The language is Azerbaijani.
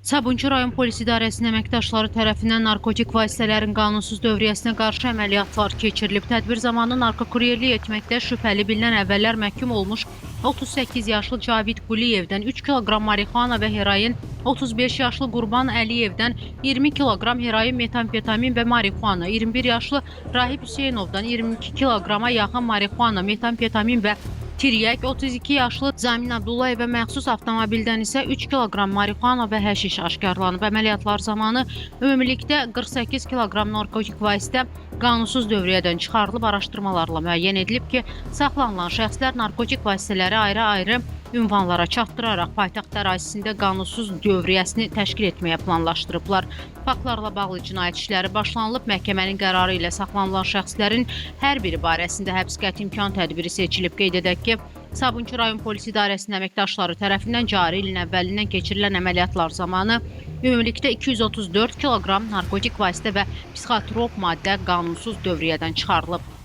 Sabunçu rayon polis idarəsinin əməkdaşları tərəfindən narkotik vasitələrin qanunsuz dövriyyəsinə qarşı əməliyyatlar keçirilib. Tədbir zamanı narkokuryerlik etməkdə şübhəli bilinən əvvəllər məhkum olmuş 38 yaşlı Cavid Quliyevdən 3 kiloqram marixuana və heroin, 35 yaşlı Qurban Əliyevdən 20 kiloqram heroin, metamfetamin və marixuana, 21 yaşlı Rahib Hüseynovdan 22 kiloqrama yaxın marixuana, metamfetamin və tiryək, 32 yaşlı Zamin Abdullayevə məxsus avtomobildən isə 3 kiloqram marixuana və həşiş aşkarlanıb. Əməliyyatlar zamanı ümumilikdə 48 kiloqram narkotik vasitə qanunsuz dövriyyədən çıxarılıb. Araşdırmalarla müəyyən edilib ki, saxlanılan şəxslər narkotik vasitələri ayrı-ayrı ünvanlara çatdıraraq paytaxt ərazisində qanunsuz dövriyyəsini təşkil etməyə planlaşdırıblar. Faktlarla bağlı cinayət işləri başlanılıb. Məhkəmənin qərarı ilə saxlanılan şəxslərin hər biri barəsində həbs qəti imkan tədbiri seçilib. Qeyd edək ki, Sabunçu rayon polis idarəsinin əməkdaşları tərəfindən cari ilin əvvəlindən keçirilən əməliyyatlar zamanı ümumilikdə 234 kiloqram narkotik vasitə və psixotrop maddə qanunsuz dövriyyədən çıxarılıb.